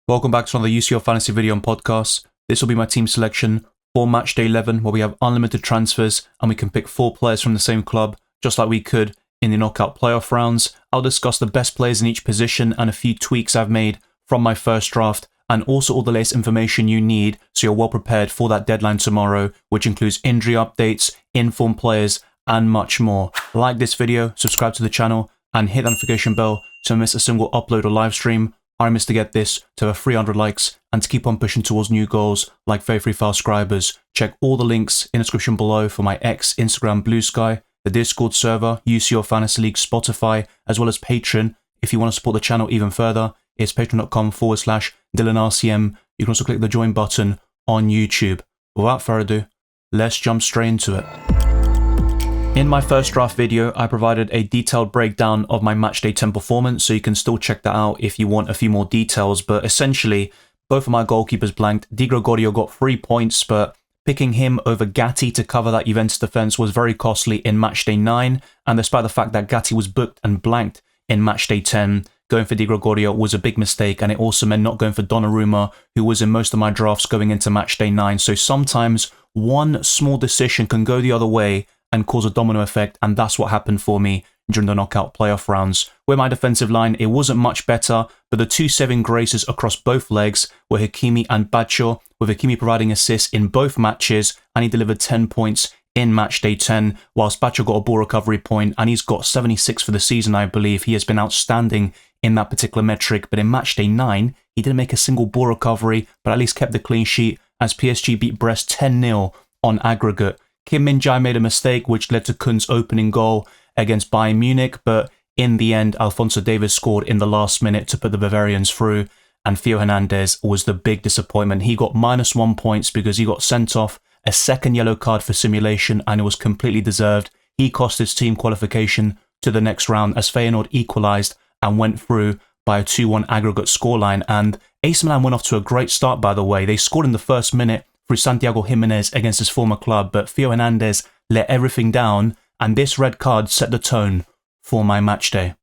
Welcome back to another UCL Fantasy video and podcast. This will be my team selection for Matchday 11, where we have unlimited transfers and we can pick 4 players from the same club, just like we could in the knockout playoff rounds. I'll discuss the best players in each position and a few tweaks I've made from my first draft, and also all the latest information you need so you're well prepared for that deadline tomorrow, which includes injury updates, informed players, and much more. Like this video, subscribe to the channel, and hit the notification bell so you miss a single upload or live stream. I promise to get this to over 300 likes and to keep on pushing towards new goals like very fast subscribers. Check all the links in the description below for my X, Instagram, Blue Sky, the Discord server, UCL Fantasy League, Spotify, as well as Patreon. If you want to support the channel even further, it's patreon.com/DylanRCM. You can also click the join button on YouTube. Without further ado, let's jump straight into it. In my first draft video, I provided a detailed breakdown of my Matchday 10 performance, so you can still check that out if you want a few more details. But essentially, both of my goalkeepers blanked. Di Gregorio got 3 points, but picking him over Gatti to cover that Juventus defence was very costly in Matchday 9. And despite the fact that Gatti was booked and blanked in Matchday 10, going for Di Gregorio was a big mistake, and it also meant not going for Donnarumma, who was in most of my drafts going into Matchday 9. So sometimes one small decision can go the other way and cause a domino effect, and that's what happened for me during the knockout playoff rounds. With my defensive line, it wasn't much better, but the 2 saving graces across both legs were Hakimi and Baccio, with Hakimi providing assists in both matches, and he delivered 10 points in Matchday 10, whilst Baccio got a ball recovery point, and he's got 76 for the season, I believe. He has been outstanding in that particular metric, but in Matchday 9, he didn't make a single ball recovery, but at least kept the clean sheet as PSG beat Brest 10-0 on aggregate. Kim Min-jae made a mistake which led to Kun's opening goal against Bayern Munich, but in the end, Alphonso Davies scored in the last minute to put the Bavarians through, and Theo Hernandez was the big disappointment. He got -1 points because he got sent off, a second yellow card for simulation, and it was completely deserved. He cost his team qualification to the next round as Feyenoord equalised and went through by a 2-1 aggregate scoreline. And AC Milan went off to a great start, by the way. They scored in the first minute through Santiago Jimenez against his former club, but Theo Hernandez let everything down, and this red card set the tone for my match day.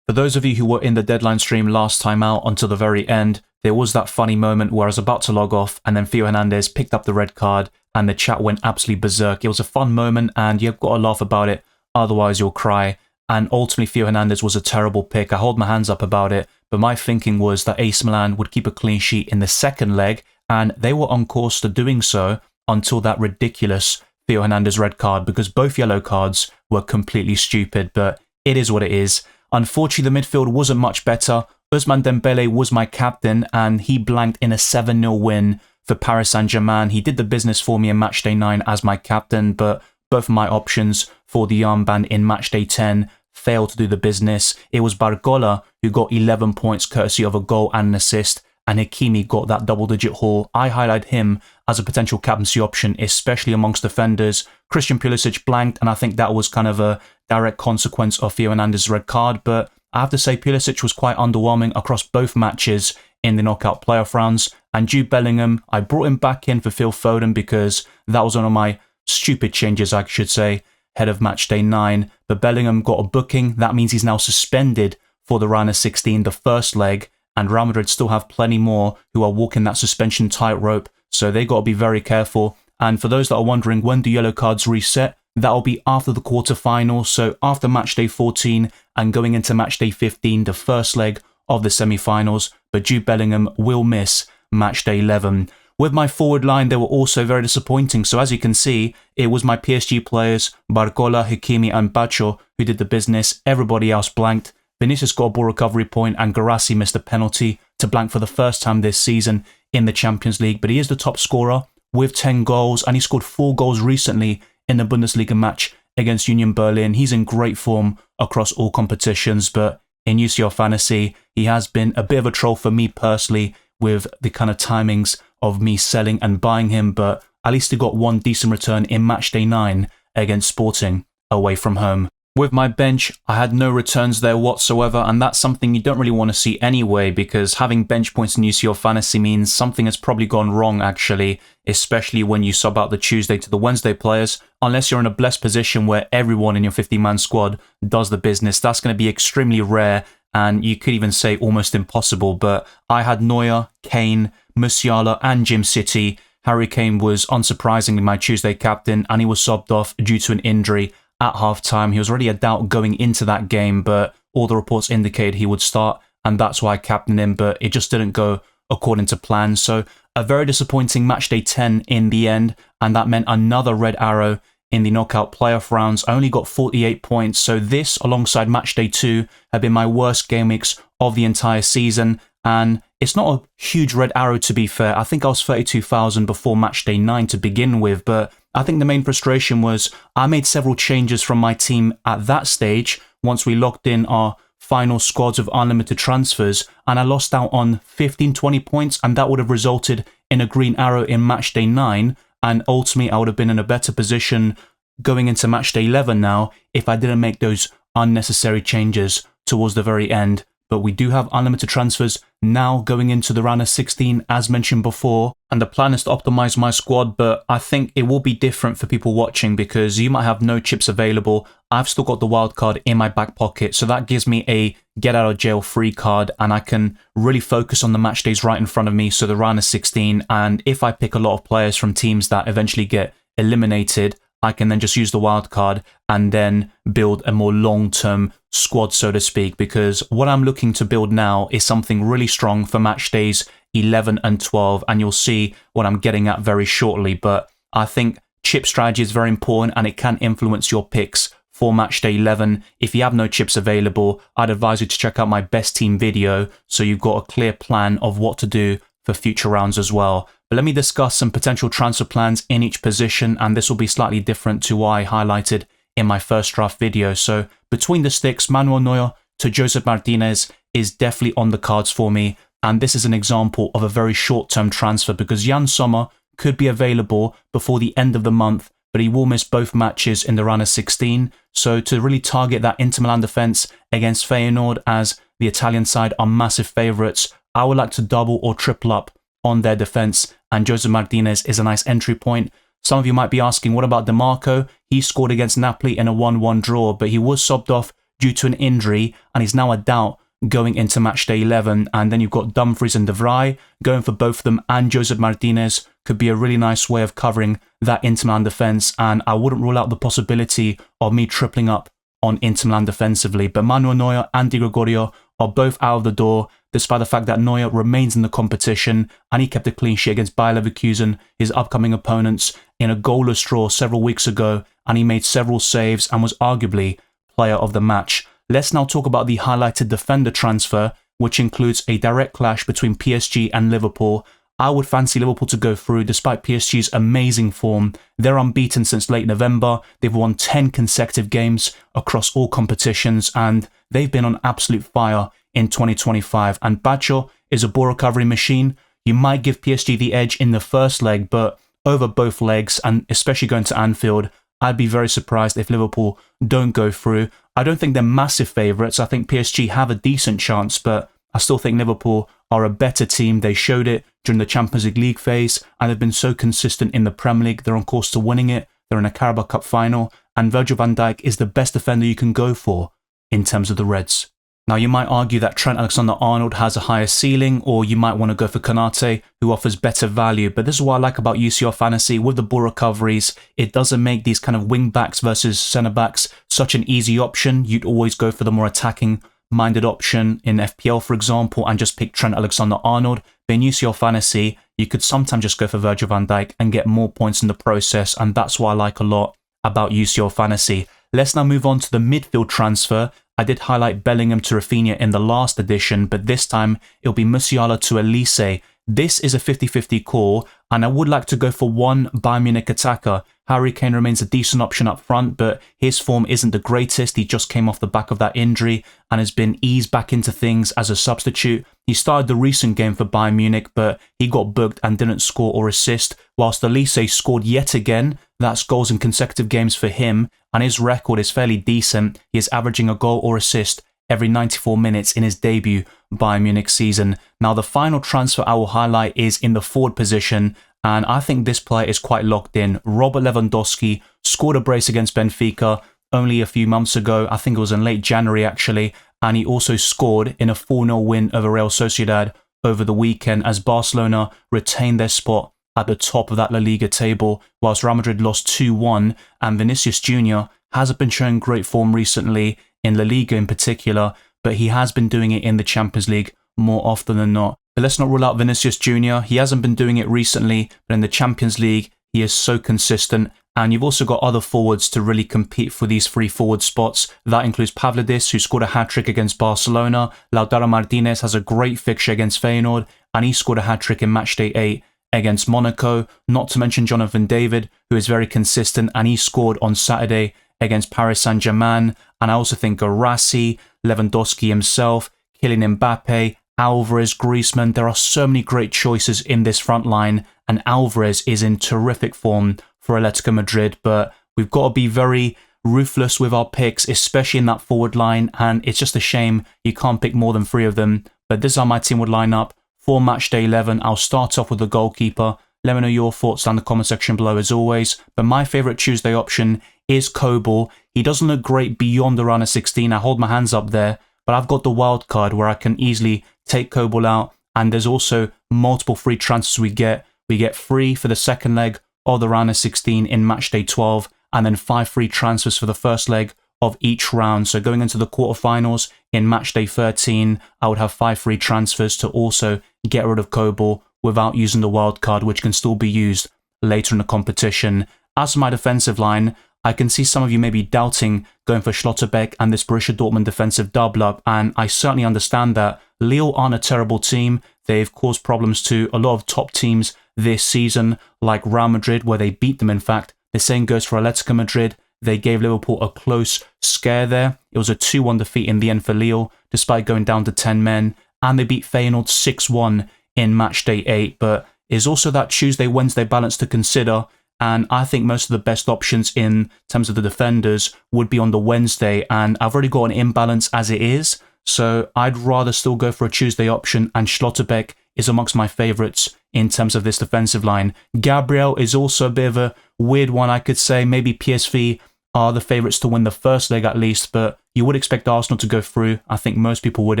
For those of you who were in the deadline stream last time out until the very end, there was that funny moment where I was about to log off and then Theo Hernandez picked up the red card and the chat went absolutely berserk. It was a fun moment and you've got to laugh about it, otherwise you'll cry. And ultimately Theo Hernandez was a terrible pick. I hold my hands up about it, but my thinking was that AC Milan would keep a clean sheet in the second leg, and they were on course to doing so until that ridiculous Theo Hernandez red card, because both yellow cards were completely stupid, but it is what it is. Unfortunately, the midfield wasn't much better. Ousmane Dembele was my captain, and he blanked in a 7-0 win for Paris Saint-Germain. He did the business for me in Matchday 9 as my captain, but both of my options for the armband in Matchday 10 failed to do the business. It was Barcola who got 11 points courtesy of a goal and an assist, and Hakimi got that double-digit haul. I highlight him as a potential captaincy option, especially amongst defenders. Christian Pulisic blanked, and I think that was kind of a direct consequence of Theo Hernandez's red card, but I have to say Pulisic was quite underwhelming across both matches in the knockout playoff rounds. And Jude Bellingham, I brought him back in for Phil Foden because that was one of my stupid changes, I should say, ahead of Matchday 9. But Bellingham got a booking. That means he's now suspended for the round of 16, the first leg, and Real Madrid still have plenty more who are walking that suspension tightrope, so they got to be very careful. And for those that are wondering when do yellow cards reset, that'll be after the quarterfinals, so after Matchday 14 and going into Matchday 15, the first leg of the semi-finals, but Jude Bellingham will miss Matchday 11. With my forward line, they were also very disappointing, so as you can see, it was my PSG players, Barcola, Hakimi and Baccio, who did the business. Everybody else blanked. Vinicius got a ball recovery point and Guirassy missed a penalty to blank for the first time this season in the Champions League, but he is the top scorer with 10 goals, and he scored 4 goals recently in the Bundesliga match against Union Berlin. He's in great form across all competitions, but in UCL Fantasy, he has been a bit of a troll for me personally with the kind of timings of me selling and buying him, but at least he got one decent return in Matchday 9 against Sporting away from home. With my bench, I had no returns there whatsoever, and that's something you don't really want to see anyway, because having bench points in UCL Fantasy means something has probably gone wrong actually, especially when you sub out the Tuesday to the Wednesday players, unless you're in a blessed position where everyone in your 50-man squad does the business. That's going to be extremely rare, and you could even say almost impossible, but I had Neuer, Kane, Musiala and Jim City. Harry Kane was unsurprisingly my Tuesday captain, and he was subbed off due to an injury at half-time. He was already a doubt going into that game, but all the reports indicated he would start, and that's why I captained him, but it just didn't go according to plan. So a very disappointing matchday 10 in the end, and that meant another red arrow in the knockout playoff rounds. I only got 48 points, so this, alongside matchday 2, have been my worst game weeks of the entire season, and it's not a huge red arrow to be fair. I think I was 32,000 before matchday 9 to begin with, but I think the main frustration was I made several changes from my team at that stage once we locked in our final squads of unlimited transfers, and I lost out on 15-20 points, and that would have resulted in a green arrow in matchday 9, and ultimately I would have been in a better position going into matchday 11 now if I didn't make those unnecessary changes towards the very end. But we do have unlimited transfers now going into the round of 16, as mentioned before, and the plan is to optimize my squad, but I think it will be different for people watching because you might have no chips available. I've still got the wild card in my back pocket, so that gives me a get out of jail free card, and I can really focus on the match days right in front of me, so the round of 16, and if I pick a lot of players from teams that eventually get eliminated, I can then just use the wild card and then build a more long-term squad, so to speak, because what I'm looking to build now is something really strong for match days 11 and 12, and you'll see what I'm getting at very shortly. But I think chip strategy is very important, and it can influence your picks for match day 11. If you have no chips available, I'd advise you to check out my best team video so you've got a clear plan of what to do for future rounds as well. But let me discuss some potential transfer plans in each position, and this will be slightly different to what I highlighted in my first draft video. So between the sticks, Manuel Neuer to Joseph Martinez is definitely on the cards for me, and this is an example of a very short-term transfer because Jan Sommer could be available before the end of the month, but he will miss both matches in the round of 16. So to really target that Inter Milan defence against Feyenoord, as the Italian side are massive favourites, I would like to double or triple up on their defence, and Joseph Martinez is a nice entry point. Some of you might be asking, what about DeMarco? He scored against Napoli in a 1-1 draw, but he was subbed off due to an injury, and he's now a doubt going into matchday 11. And then you've got Dumfries and De Vrij going for both of them, and Joseph Martinez could be a really nice way of covering that Inter Milan defence, and I wouldn't rule out the possibility of me tripling up on Inter Milan defensively. But Manuel Neuer and Di Gregorio are both out of the door, despite the fact that Neuer remains in the competition, and he kept a clean sheet against Bayer Leverkusen, his upcoming opponents, in a goalless draw several weeks ago, and he made several saves and was arguably player of the match. Let's now talk about the highlighted defender transfer, which includes a direct clash between PSG and Liverpool. I would fancy Liverpool to go through despite PSG's amazing form. They're unbeaten since late November. They've won 10 consecutive games across all competitions, and they've been on absolute fire in 2025. And Bacho is a ball recovery machine. You might give PSG the edge in the first leg, but over both legs, and especially going to Anfield, I'd be very surprised if Liverpool don't go through. I don't think they're massive favourites. I think PSG have a decent chance, but I still think Liverpool are a better team. They showed it during the Champions League phase, and they've been so consistent in the Premier League. They're on course to winning it. They're in a Carabao Cup final, and Virgil van Dijk is the best defender you can go for in terms of the Reds. Now, you might argue that Trent Alexander-Arnold has a higher ceiling, or you might want to go for Konate, who offers better value. But this is what I like about UCL Fantasy. With the ball recoveries, it doesn't make these kind of wing backs versus centre backs such an easy option. You'd always go for the more attacking-minded option in FPL, for example, and just pick Trent Alexander-Arnold. But in UCL Fantasy, you could sometimes just go for Virgil van Dijk and get more points in the process, and that's what I like a lot about UCL Fantasy. Let's now move on to the midfield transfer. I did highlight Bellingham to Rafinha in the last edition, but this time it'll be Musiala to Elise. This is a 50-50 call, and I would like to go for one Bayern Munich attacker. Harry Kane remains a decent option up front, but his form isn't the greatest. He just came off the back of that injury and has been eased back into things as a substitute. He started the recent game for Bayern Munich, but he got booked and didn't score or assist, whilst Elise scored yet again. That's goals in consecutive games for him, and his record is fairly decent. He is averaging a goal or assist every 94 minutes in his debut Bayern Munich season. Now, the final transfer I will highlight is in the forward position, and I think this player is quite locked in. Robert Lewandowski scored a brace against Benfica only a few months ago. I think it was in late January actually, and he also scored in a 4-0 win over Real Sociedad over the weekend as Barcelona retained their spot at the top of that La Liga table, whilst Real Madrid lost 2-1, and Vinicius Jr. hasn't been showing great form recently, in La Liga in particular, but he has been doing it in the Champions League more often than not. But let's not rule out Vinicius Jr. He hasn't been doing it recently, but in the Champions League, he is so consistent. And you've also got other forwards to really compete for these free forward spots. That includes Pavlidis, who scored a hat-trick against Barcelona. Lautaro Martinez has a great fixture against Feyenoord, and he scored a hat-trick in Matchday 8 against Monaco. Not to mention Jonathan David, who is very consistent, and he scored on Saturday against Paris Saint-Germain. And I also think Guirassy, Lewandowski himself, Kylian Mbappe, Alvarez, Griezmann. There are so many great choices in this front line, and Alvarez is in terrific form for Atletico Madrid, but we've got to be very ruthless with our picks, especially in that forward line, and it's just a shame you can't pick more than 3 of them. But this is how my team would line up for Matchday 11. I'll start off with the goalkeeper. Let me know your thoughts down in the comment section below as always. But my favourite Tuesday option is Kobel. He doesn't look great beyond the round of 16. I hold my hands up there, but I've got the wild card where I can easily take Kobel out, and there's also multiple free transfers we get. We get 3 for the second leg of the round of 16 in Matchday 12, and then 5 free transfers for the first leg of each round. So going into the quarterfinals in Matchday 13, I would have 5 free transfers to also get rid of Kobel without using the wild card, which can still be used later in the competition. As for my defensive line, I can see some of you may be doubting going for Schlotterbeck and this Borussia Dortmund defensive double-up, and I certainly understand that. Lille aren't a terrible team. They've caused problems to a lot of top teams this season, like Real Madrid, where they beat them, in fact. The same goes for Atletico Madrid. They gave Liverpool a close scare there. It was a 2-1 defeat in the end for Lille, despite going down to 10 men, and they beat Feyenoord 6-1 in Matchday 8, but there's also that Tuesday-Wednesday balance to consider, and I think most of the best options in terms of the defenders would be on the Wednesday, and I've already got an imbalance as it is, so I'd rather still go for a Tuesday option, and Schlotterbeck is amongst my favourites in terms of this defensive line. Gabriel is also a bit of a weird one, I could say. Maybe PSV are the favourites to win the first leg at least, but you would expect Arsenal to go through. I think most people would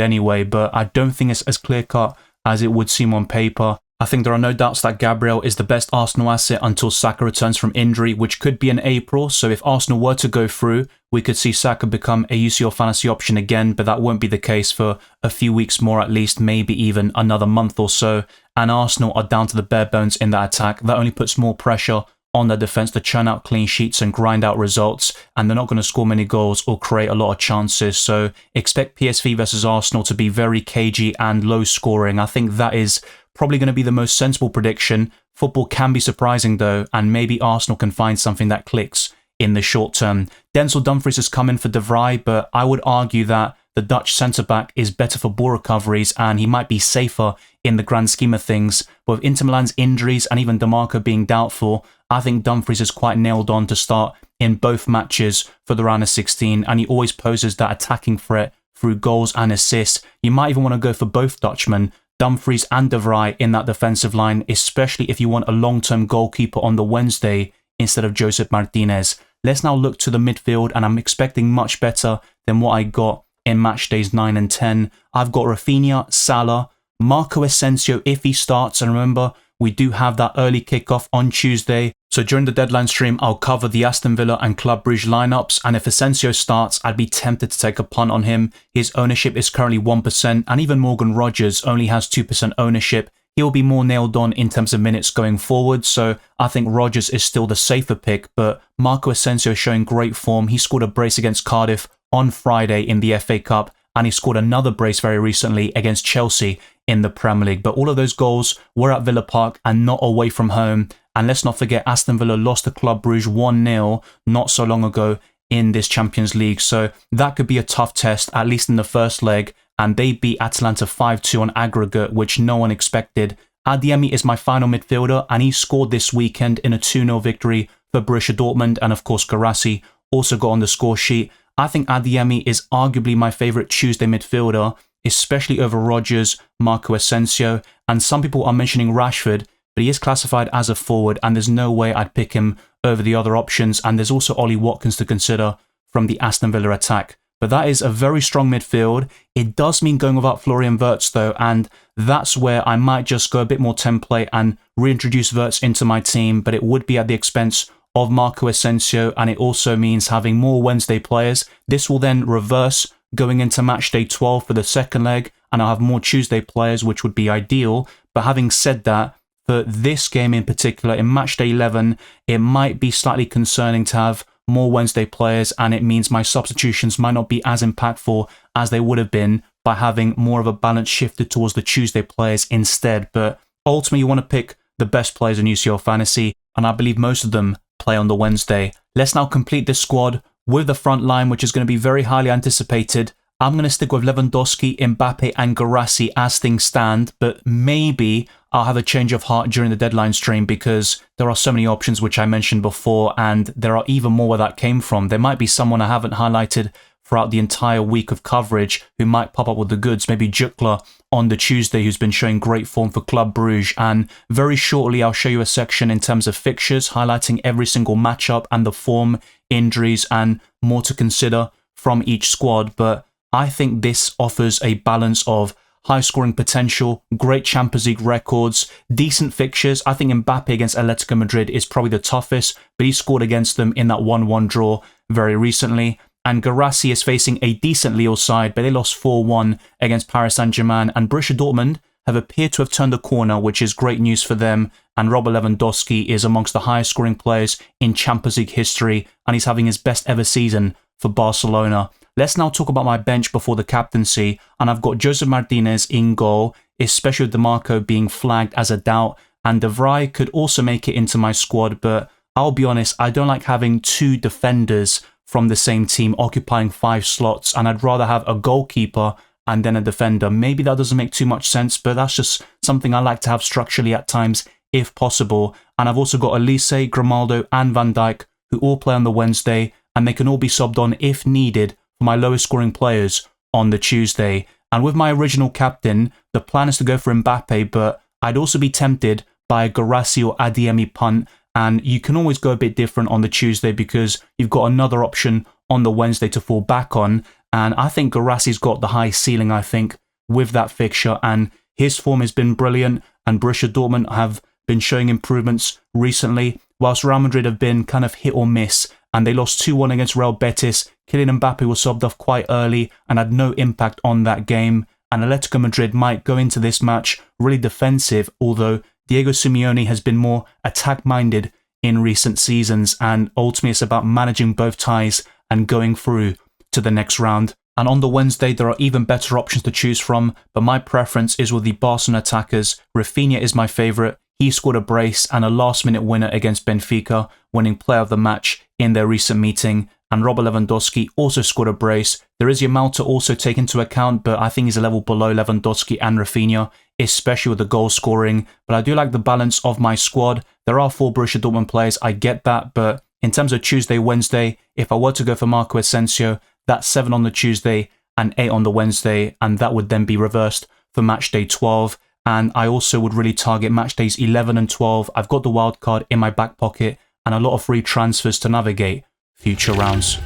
anyway, but I don't think it's as clear-cut as it would seem on paper. I think there are no doubts that Gabriel is the best Arsenal asset until Saka returns from injury, which could be in April. So if Arsenal were to go through, we could see Saka become a UCL fantasy option again, but that won't be the case for a few weeks more at least, maybe even another month or so. And Arsenal are down to the bare bones in that attack. That only puts more pressure on their defence to churn out clean sheets and grind out results, and they're not going to score many goals or create a lot of chances. So expect PSV versus Arsenal to be very cagey and low scoring. I think that is probably going to be the most sensible prediction. Football can be surprising though, and maybe Arsenal can find something that clicks in the short term. Denzel Dumfries has come in for De Vrij, but I would argue that the Dutch centre-back is better for ball recoveries and he might be safer in the grand scheme of things. But with Inter Milan's injuries and even DeMarco being doubtful, I think Dumfries is quite nailed on to start in both matches for the round of 16, and he always poses that attacking threat through goals and assists. You might even want to go for both Dutchmen, Dumfries and De Vrij, in that defensive line, especially if you want a long-term goalkeeper on the Wednesday instead of Josep Martinez. Let's now look to the midfield, and I'm expecting much better than what I got in match days 9 and 10. I've got Rafinha, Salah, Marco Asensio if he starts, and remember, we do have that early kickoff on Tuesday. So during the deadline stream, I'll cover the Aston Villa and Club Brugge lineups, and if Asensio starts, I'd be tempted to take a punt on him. His ownership is currently 1%, and even Morgan Rogers only has 2% ownership. He'll be more nailed on in terms of minutes going forward, so I think Rogers is still the safer pick, but Marco Asensio is showing great form. He scored a brace against Cardiff on Friday in the FA Cup, and he scored another brace very recently against Chelsea in the Premier League. But all of those goals were at Villa Park and not away from home. And let's not forget, Aston Villa lost to Club Brugge 1-0 not so long ago in this Champions League. So that could be a tough test, at least in the first leg. And they beat Atalanta 5-2 on aggregate, which no one expected. Adeyemi is my final midfielder, and he scored this weekend in a 2-0 victory for Borussia Dortmund. And of course, Guirassy also got on the score sheet. I think Adeyemi is arguably my favourite Tuesday midfielder, especially over Rogers, Marco Asensio, and some people are mentioning Rashford, but he is classified as a forward and there's no way I'd pick him over the other options, and there's also Ollie Watkins to consider from the Aston Villa attack. but that is a very strong midfield. It does mean going without Florian Wirtz though, and that's where I might just go a bit more template and reintroduce Wirtz into my team, but it would be at the expense of Marco Asensio, and it also means having more Wednesday players. This will then reverse going into Matchday 12 for the second leg, and I'll have more Tuesday players, which would be ideal. But having said that, for this game in particular, in Matchday 11, it might be slightly concerning to have more Wednesday players, and it means my substitutions might not be as impactful as they would have been by having more of a balance shifted towards the Tuesday players instead. But ultimately, you want to pick the best players in UCL Fantasy, and I believe most of them play on the Wednesday. Let's now complete this squad with the front line, which is going to be very highly anticipated. I'm going to stick with Lewandowski, Mbappe and Guirassy as things stand, but maybe I'll have a change of heart during the deadline stream because there are so many options which I mentioned before, and there are even more where that came from. There might be someone I haven't highlighted throughout the entire week of coverage who might pop up with the goods, maybe Jutla on the Tuesday, who's been showing great form for Club Brugge. And very shortly, I'll show you a section in terms of fixtures, highlighting every single matchup and the form, injuries, and more to consider from each squad. But I think this offers a balance of high scoring potential, great Champions League records, decent fixtures. I think Mbappe against Atletico Madrid is probably the toughest, but he scored against them in that 1-1 draw very recently. And Guirassy is facing a decent Lille side, but they lost 4-1 against Paris Saint-Germain. And Borussia Dortmund have appeared to have turned the corner, which is great news for them. And Robert Lewandowski is amongst the highest scoring players in Champions League history, and he's having his best ever season for Barcelona. Let's now talk about my bench before the captaincy, and I've got Joseph Martinez in goal, especially with DeMarco being flagged as a doubt, and De Vrij could also make it into my squad, but I'll be honest, I don't like having two defenders from the same team occupying 5 slots, and I'd rather have a goalkeeper and then a defender. Maybe that doesn't make too much sense, but that's just something I like to have structurally at times, if possible. And I've also got Elise, Grimaldo and Van Dijk, who all play on the Wednesday, and they can all be subbed on if needed for my lowest scoring players on the Tuesday. And with my original captain, the plan is to go for Mbappe, but I'd also be tempted by a Guirassy or Adeyemi punt, and you can always go a bit different on the Tuesday because you've got another option on the Wednesday to fall back on. And I think Guirassy's got the high ceiling, I think, with that fixture, and his form has been brilliant, and Borussia Dortmund have been showing improvements recently, whilst Real Madrid have been kind of hit or miss, and they lost 2-1 against Real Betis. Kylian Mbappe was subbed off quite early and had no impact on that game, and Atletico Madrid might go into this match really defensive, although Diego Simeone has been more attack-minded in recent seasons, and ultimately it's about managing both ties and going through to the next round. And on the Wednesday, there are even better options to choose from, but my preference is with the Barcelona attackers. Rafinha is my favourite. He scored a brace and a last-minute winner against Benfica, winning player of the match in their recent meeting. And Robert Lewandowski also scored a brace. There is Yamal to also take into account, but I think he's a level below Lewandowski and Rafinha, especially with the goal scoring. But I do like the balance of my squad. There are 4 Borussia Dortmund players, I get that, but in terms of Tuesday, Wednesday, if I were to go for Marco Asensio, that's 7 on the Tuesday and 8 on the Wednesday, and that would then be reversed for Matchday 12. And I also would really target Matchdays 11 and 12. I've got the wild card in my back pocket and a lot of free transfers to navigate future rounds.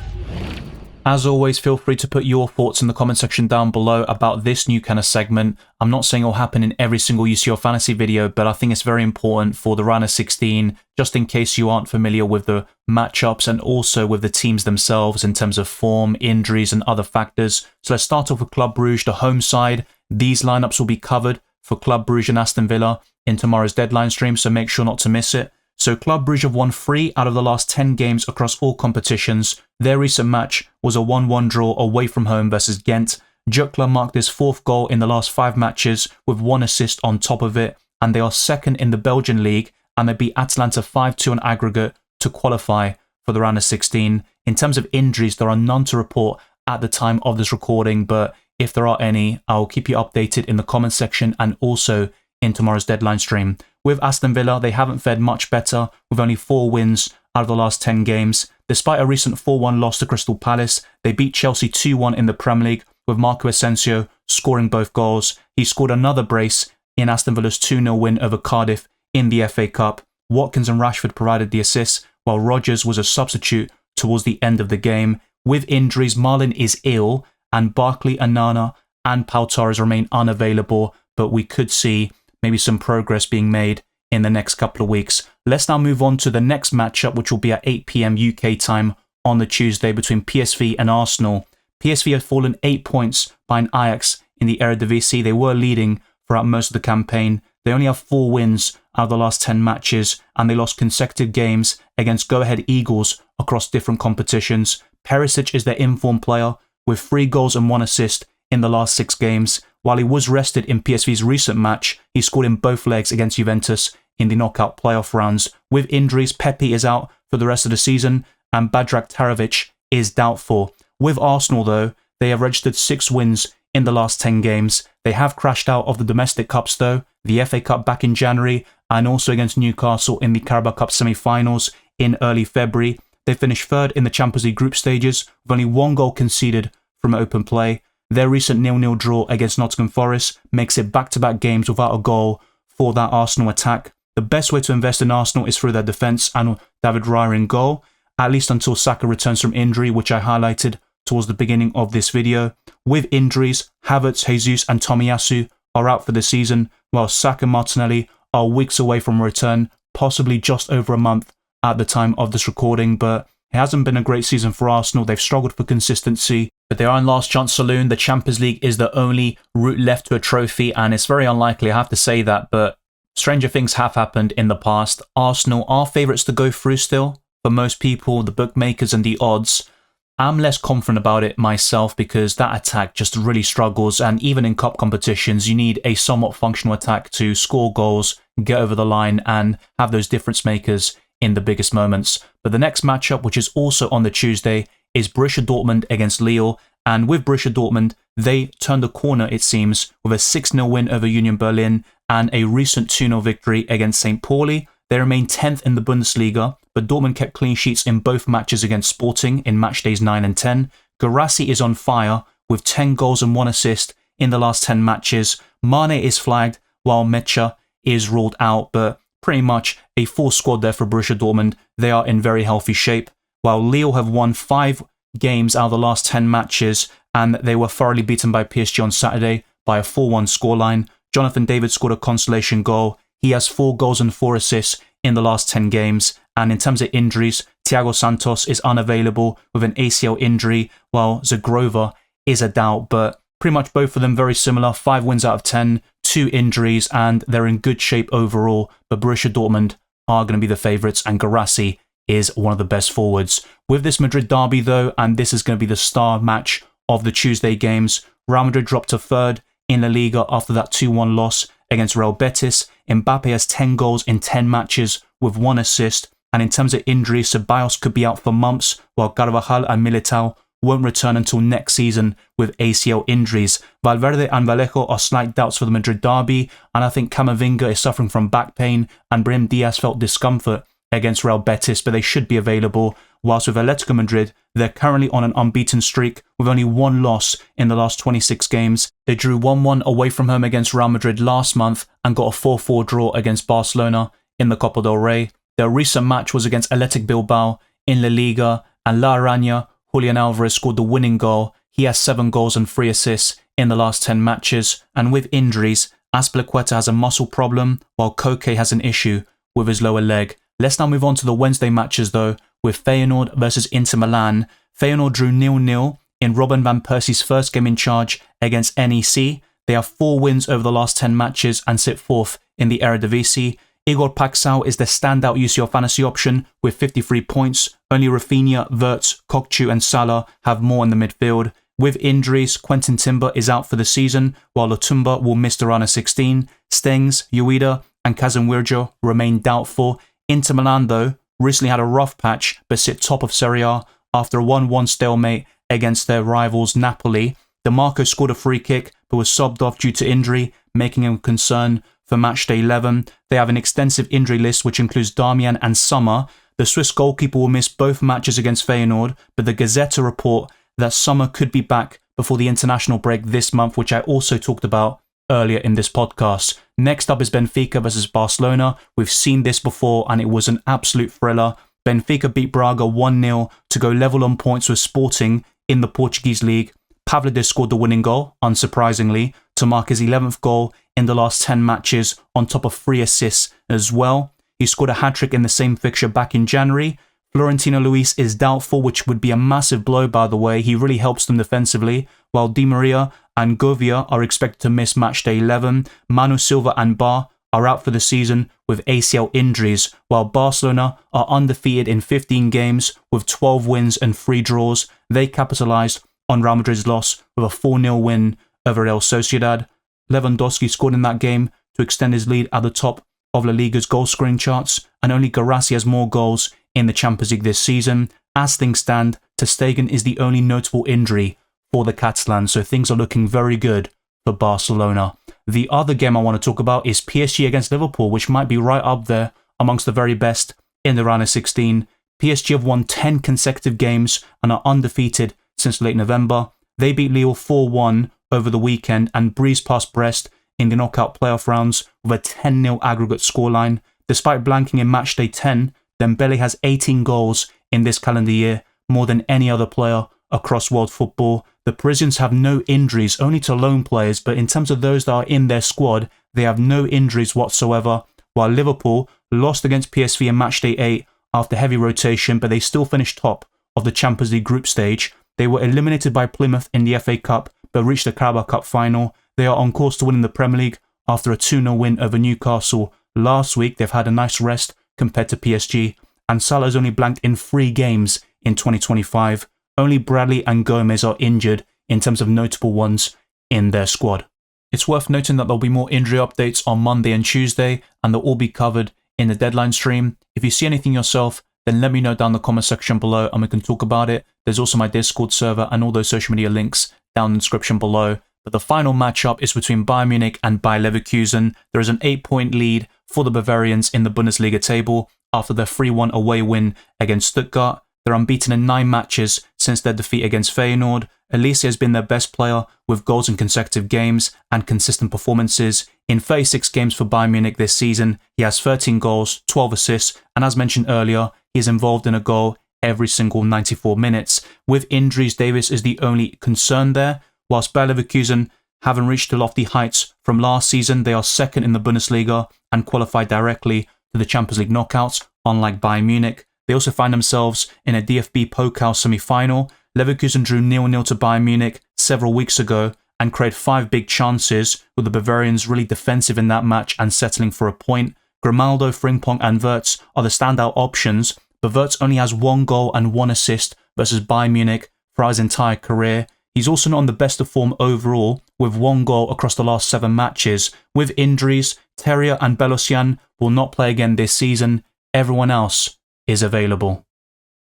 As always, feel free to put your thoughts in the comment section down below about this new kind of segment. I'm not saying it'll happen in every single UCL Fantasy video, but I think it's very important for the round of 16, just in case you aren't familiar with the matchups and also with the teams themselves in terms of form, injuries and other factors. So let's start off with Club Brugge, the home side. These lineups will be covered for Club Brugge and Aston Villa in tomorrow's deadline stream, so make sure not to miss it. So Club Brugge have won 3 out of the last 10 games across all competitions. Their recent match was a 1-1 draw away from home versus Ghent. Jutla marked his 4th goal in the last 5 matches with 1 assist on top of it, and they are 2nd in the Belgian league, and they beat Atalanta 5-2 on aggregate to qualify for the round of 16. In terms of injuries, there are none to report at the time of this recording, but if there are any, I'll keep you updated in the comment section and also in tomorrow's deadline stream. With Aston Villa, they haven't fared much better, with only 4 wins out of the last 10 games. Despite a recent 4-1 loss to Crystal Palace, they beat Chelsea 2-1 in the Premier League, with Marco Asensio scoring both goals. He scored another brace in Aston Villa's 2-0 win over Cardiff in the FA Cup. Watkins and Rashford provided the assists, while Rodgers was a substitute towards the end of the game. With injuries, Marlin is ill, and Barkley, Anana, and Pau Torres remain unavailable, but we could see maybe some progress being made in the next couple of weeks. Let's now move on to the next matchup, which will be at 8 p.m. UK time on the Tuesday between PSV and Arsenal. PSV have fallen 8 points behind Ajax in the Eredivisie. They were leading throughout most of the campaign. They only have 4 wins out of the last 10 matches, and they lost consecutive games against go-ahead Eagles across different competitions. Perisic is their informed player with 3 goals and 1 assist in the last 6 games. While he was rested in PSV's recent match, he scored in both legs against Juventus in the knockout playoff rounds. With injuries, Pepe is out for the rest of the season, and Badrak Tarovic is doubtful. With Arsenal, though, they have registered 6 wins in the last 10 games. They have crashed out of the domestic cups, though, the FA Cup back in January, and also against Newcastle in the Carabao Cup semi-finals in early February. They finished 3rd in the Champions League group stages, with only 1 goal conceded from open play. Their recent 0-0 draw against Nottingham Forest makes it back-to-back games without a goal for that Arsenal attack. The best way to invest in Arsenal is through their defence and David Raya in goal, at least until Saka returns from injury, which I highlighted towards the beginning of this video. With injuries, Havertz, Jesus and Tomiyasu are out for the season, while Saka and Martinelli are weeks away from return, possibly just over a month at the time of this recording, but it hasn't been a great season for Arsenal. They've struggled for consistency, but they are in last chance saloon. The Champions League is the only route left to a trophy, and it's very unlikely, I have to say that, but stranger things have happened in the past. Arsenal are favourites to go through still. For most people, the bookmakers and the odds, I'm less confident about it myself because that attack just really struggles, and even in cup competitions, you need a somewhat functional attack to score goals, get over the line, and have those difference makers in the biggest moments. But the next matchup, which is also on the Tuesday, is Borussia Dortmund against Lille, and with Borussia Dortmund, they turned the corner, it seems, with a 6-0 win over Union Berlin and a recent 2-0 victory against St. Pauli. They remain 10th in the Bundesliga, but Dortmund kept clean sheets in both matches against Sporting in match days 9 and 10. Guirassy is on fire with 10 goals and 1 assist in the last 10 matches. Mane is flagged while Mecha is ruled out, but pretty much a full squad there for Borussia Dortmund. They are in very healthy shape. While Lille have won 5 games out of the last 10 matches, and they were thoroughly beaten by PSG on Saturday by a 4-1 scoreline. Jonathan David scored a consolation goal. He has 4 goals and 4 assists in the last 10 games. And in terms of injuries, Thiago Santos is unavailable with an ACL injury, while Zagrova is a doubt. But pretty much both of them very similar. 5 wins out of 10, 2 injuries, and they're in good shape overall. But Borussia Dortmund are going to be the favourites, and Guirassy is one of the best forwards. With this Madrid derby, though, and this is going to be the star match of the Tuesday games, Real Madrid dropped to 3rd in La Liga after that 2-1 loss against Real Betis. Mbappe has 10 goals in 10 matches with 1 assist. And in terms of injuries, Ceballos could be out for months, while Carvajal and Militao won't return until next season with ACL injuries. Valverde and Vallejo are slight doubts for the Madrid derby, and I think Camavinga is suffering from back pain, and Brahim Diaz felt discomfort against Real Betis, but they should be available. Whilst with Atletico Madrid, they're currently on an unbeaten streak with only 1 loss in the last 26 games. They drew 1-1 away from home against Real Madrid last month and got a 4-4 draw against Barcelona in the Copa del Rey. Their recent match was against Athletic Bilbao in La Liga, and La Araña, Julian Alvarez, scored the winning goal. He has 7 goals and 3 assists in the last 10 matches. And with injuries, Azpilicueta has a muscle problem, while Koke has an issue with his lower leg. Let's now move on to the Wednesday matches, though, with Feyenoord versus Inter Milan. Feyenoord drew 0-0 in Robin van Persie's first game in charge against NEC. They have 4 wins over the last 10 matches and sit 4th in the Eredivisie. Igor Paxao is the standout UCL fantasy option with 53 points. Only Rafinha, Wirtz, Kokchu and Salah have more in the midfield. With injuries, Quentin Timber is out for the season, while Lotumba will miss the round of 16. Stengs, Ueda and Kazem remain doubtful. Inter Milan, though, recently had a rough patch but sit top of Serie A after a 1-1 stalemate against their rivals Napoli. DeMarco scored a free kick but was subbed off due to injury, making him a concern for Matchday 11. They have an extensive injury list which includes Darmian and Sommer. The Swiss goalkeeper will miss both matches against Feyenoord, but the Gazeta report that Sommer could be back before the international break this month, which I also talked about earlier in this podcast. Next up is Benfica versus Barcelona. We've seen this before and it was an absolute thriller. Benfica beat Braga 1-0 to go level on points with Sporting in the Portuguese league. Pavlidis scored the winning goal, unsurprisingly, to mark his 11th goal in the last 10 matches, on top of 3 assists as well. He scored a hat-trick in the same fixture back in January. Florentino Luis is doubtful, which would be a massive blow, by the way. He really helps them defensively, while Di Maria and Govia are expected to miss matchday 11. Manu Silva and Bar are out for the season with ACL injuries, while Barcelona are undefeated in 15 games with 12 wins and 3 draws. They capitalised on Real Madrid's loss with a 4-0 win over Real Sociedad. Lewandowski scored in that game to extend his lead at the top of La Liga's goal-scoring charts, and only Guirassy has more goals in the Champions League this season. As things stand, ter Stegen is the only notable injury for the Catalans, so things are looking very good for Barcelona. The other game I want to talk about is PSG against Liverpool, which might be right up there amongst the very best in the round of 16. PSG have won 10 consecutive games and are undefeated since late November. They beat Lille 4-1 over the weekend and breezed past Brest in the knockout playoff rounds with a 10-0 aggregate scoreline. Despite blanking in matchday 10, Dembele has 18 goals in this calendar year, more than any other player across world football. The Parisians have no injuries, only to lone players, but in terms of those that are in their squad, they have no injuries whatsoever, while Liverpool lost against PSV in matchday 8 after heavy rotation, but they still finished top of the Champions League group stage. They were eliminated by Plymouth in the FA Cup, but reached the Carabao Cup final. They are on course to win in the Premier League after a 2-0 win over Newcastle last week. They've had a nice rest compared to PSG, and Salah's only blanked in 3 games in 2025. Only Bradley and Gomez are injured in terms of notable ones in their squad. It's worth noting that there'll be more injury updates on Monday and Tuesday, and they'll all be covered in the deadline stream. If you see anything yourself, then let me know down in the comment section below and we can talk about it. There's also my Discord server and all those social media links down in the description below. But the final matchup is between Bayern Munich and Bayer Leverkusen. There is an 8-point lead for the Bavarians in the Bundesliga table after their 3-1 away win against Stuttgart. They're unbeaten in 9 matches since their defeat against Feyenoord. Elise has been their best player with goals in consecutive games and consistent performances. In 36 games for Bayern Munich this season, he has 13 goals, 12 assists, and as mentioned earlier, he is involved in a goal every single 94 minutes. With injuries, Davis is the only concern there. Whilst Bayer Leverkusen haven't reached the lofty heights from last season, they are second in the Bundesliga and qualified directly to the Champions League knockouts, unlike Bayern Munich. They also find themselves in a DFB Pokal semi-final. Leverkusen drew 0-0 to Bayern Munich several weeks ago and created 5 big chances, with the Bavarians really defensive in that match and settling for a point. Grimaldo, Frimpong and Wirtz are the standout options, but Wirtz only has 1 goal and 1 assist versus Bayern Munich for his entire career. He's also not on the best of form overall, with 1 goal across the last 7 matches. With injuries, Terrier and Belosian will not play again this season. Everyone else is available.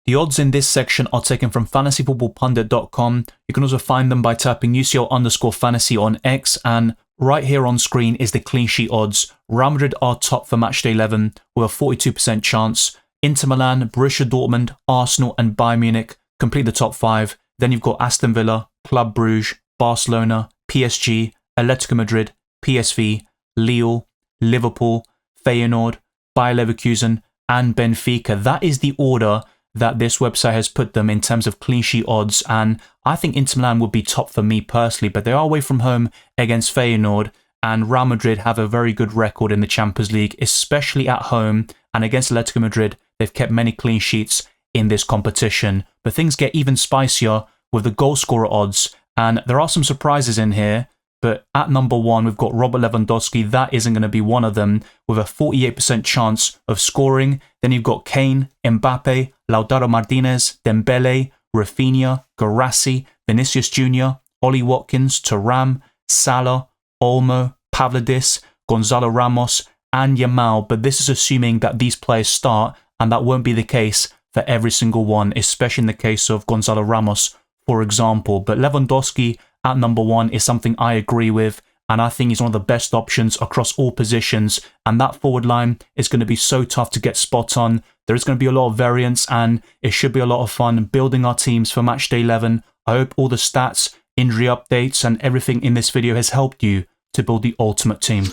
The odds in this section are taken from fantasyfootballpundit.com. You can also find them by tapping UCL_fantasy on X, and right here on screen is the clean sheet odds. Real Madrid are top for matchday 11 with a 42% chance. Inter Milan, Borussia Dortmund, Arsenal and Bayern Munich complete the top 5. Then you've got Aston Villa, Club Brugge, Barcelona, PSG, Atletico Madrid, PSV, Lille, Liverpool, Feyenoord, Bayer Leverkusen and Benfica. That is the order that this website has put them in terms of clean sheet odds, and I think Inter Milan would be top for me personally, but they are away from home against Feyenoord, and Real Madrid have a very good record in the Champions League, especially at home, and against Atletico Madrid they've kept many clean sheets in this competition. But things get even spicier with the goal scorer odds, and there are some surprises in here. But at number 1, we've got Robert Lewandowski. That isn't going to be one of them, with a 48% chance of scoring. Then you've got Kane, Mbappe, Lautaro Martinez, Dembele, Rafinha, Guirassy, Vinicius Jr., Ollie Watkins, Thuram, Salah, Olmo, Pavlidis, Gonzalo Ramos, and Yamal. But this is assuming that these players start, and that won't be the case for every single one, especially in the case of Gonzalo Ramos, for example. But Lewandowski at number 1 is something I agree with, and I think he's one of the best options across all positions, and that forward line is going to be so tough to get spot on. There is going to be a lot of variance, and it should be a lot of fun building our teams for matchday 11. I hope all the stats, injury updates and everything in this video has helped you to build the ultimate team.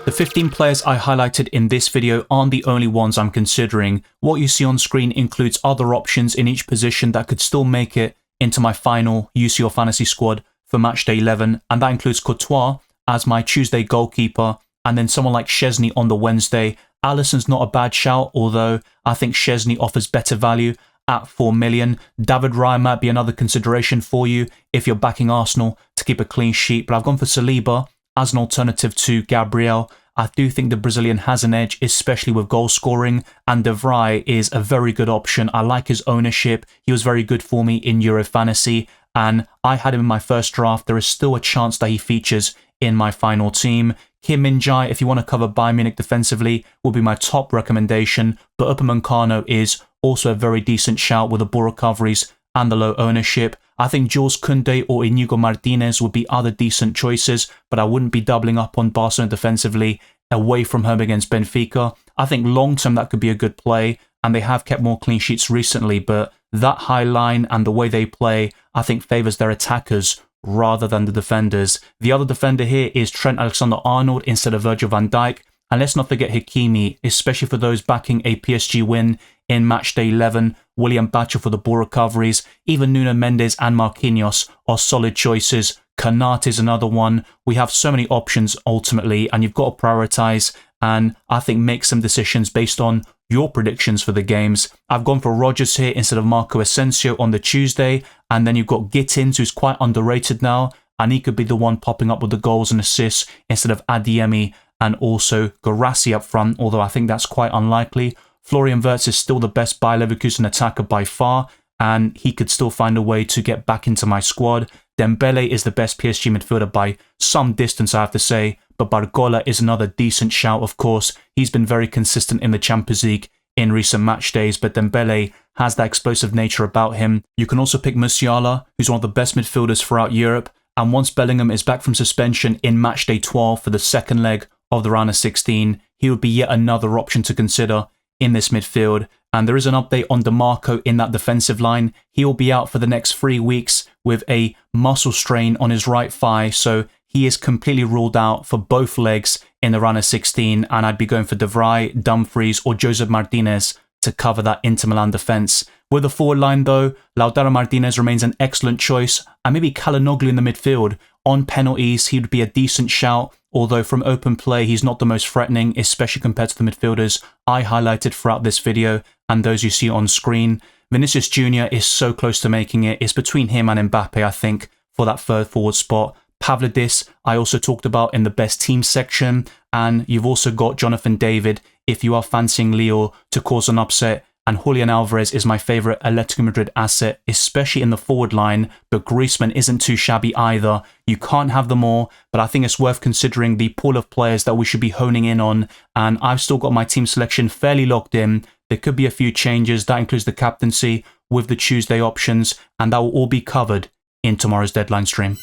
The 15 players I highlighted in this video aren't the only ones I'm considering. What you see on screen includes other options in each position that could still make it into my final UCL Fantasy squad for Matchday 11, and that includes Courtois as my Tuesday goalkeeper, and then someone like Szczesny on the Wednesday. Alisson's not a bad shout, although I think Szczesny offers better value at 4 million. David Raya might be another consideration for you if you're backing Arsenal to keep a clean sheet, but I've gone for Saliba as an alternative to Gabriel. I do think the Brazilian has an edge, especially with goal scoring, and De Vrij is a very good option. I like his ownership. He was very good for me in Euro Fantasy, and I had him in my first draft. There is still a chance that he features in my final team. Kim Min-jae, if you want to cover Bayern Munich defensively, will be my top recommendation, but Upamecano is also a very decent shout with the ball recoveries and the low ownership. I think Jules Koundé or Inigo Martinez would be other decent choices, but I wouldn't be doubling up on Barcelona defensively away from home against Benfica. I think long-term that could be a good play, and they have kept more clean sheets recently, but that high line and the way they play, I think favours their attackers rather than the defenders. The other defender here is Trent Alexander-Arnold instead of Virgil van Dijk, and let's not forget Hakimi, especially for those backing a PSG win in Matchday 11. William Bachar for the ball recoveries. Even Nuno Mendes and Marquinhos are solid choices. Kanat is another one. We have so many options ultimately, and you've got to prioritise and I think make some decisions based on your predictions for the games. I've gone for Rodgers here instead of Marco Asensio on the Tuesday, and then you've got Gittins, who's quite underrated now, and he could be the one popping up with the goals and assists instead of Adeyemi and also Guirassy up front, although I think that's quite unlikely. Florian Wirtz is still the best Bayer Leverkusen attacker by far, and he could still find a way to get back into my squad. Dembele is the best PSG midfielder by some distance, I have to say, but Barcola is another decent shout, of course. He's been very consistent in the Champions League in recent match days, but Dembele has that explosive nature about him. You can also pick Musiala, who's one of the best midfielders throughout Europe, and once Bellingham is back from suspension in Matchday 12 for the second leg of the round of 16, he would be yet another option to consider in this midfield. And there is an update on DeMarco in that defensive line. He will be out for the next 3 weeks with a muscle strain on his right thigh, so he is completely ruled out for both legs in the round of 16, and I'd be going for De Vrij, Dumfries or Josep Martinez to cover that Inter Milan defence. With the forward line though, Lautaro Martinez remains an excellent choice, and maybe Calhanoglu in the midfield. On penalties, he would be a decent shout, although from open play, he's not the most threatening, especially compared to the midfielders I highlighted throughout this video and those you see on screen. Vinicius Jr. is so close to making it. It's between him and Mbappe, I think, for that third forward spot. Pavlidis, I also talked about in the best team section, and you've also got Jonathan David if you are fancying Leo to cause an upset, and Julian Alvarez is my favourite Atletico Madrid asset, especially in the forward line, but Griezmann isn't too shabby either. You can't have them all, but I think it's worth considering the pool of players that we should be honing in on, and I've still got my team selection fairly locked in. There could be a few changes, that includes the captaincy with the Tuesday options, and that will all be covered in tomorrow's deadline stream.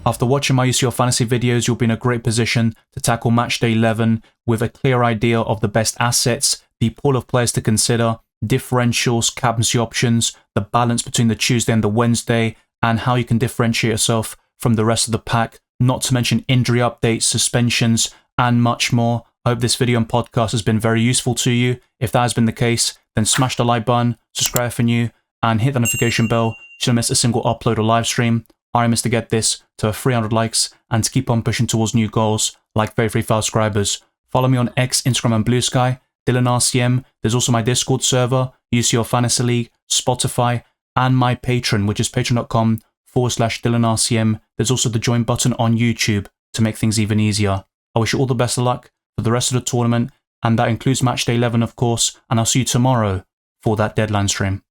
After watching my UCL Fantasy videos, you'll be in a great position to tackle Matchday 11 with a clear idea of the best assets, the pool of players to consider, differentials, captaincy options, the balance between the Tuesday and the Wednesday, and how you can differentiate yourself from the rest of the pack, not to mention injury updates, suspensions, and much more. I hope this video and podcast has been very useful to you. If that has been the case, then smash the like button, subscribe if you're new, and hit the notification bell so you don't miss a single upload or live stream. Our aim is to get this to 300 likes and to keep on pushing towards new goals like very subscribers. Follow me on X, Instagram and Blue Sky, Dylan RCM. There's also my Discord server, UCL Fantasy League, Spotify, and my Patreon, which is patreon.com/DylanRCM. There's also the join button on YouTube to make things even easier. I wish you all the best of luck for the rest of the tournament, and that includes Matchday 11 of course, and I'll see you tomorrow for that deadline stream.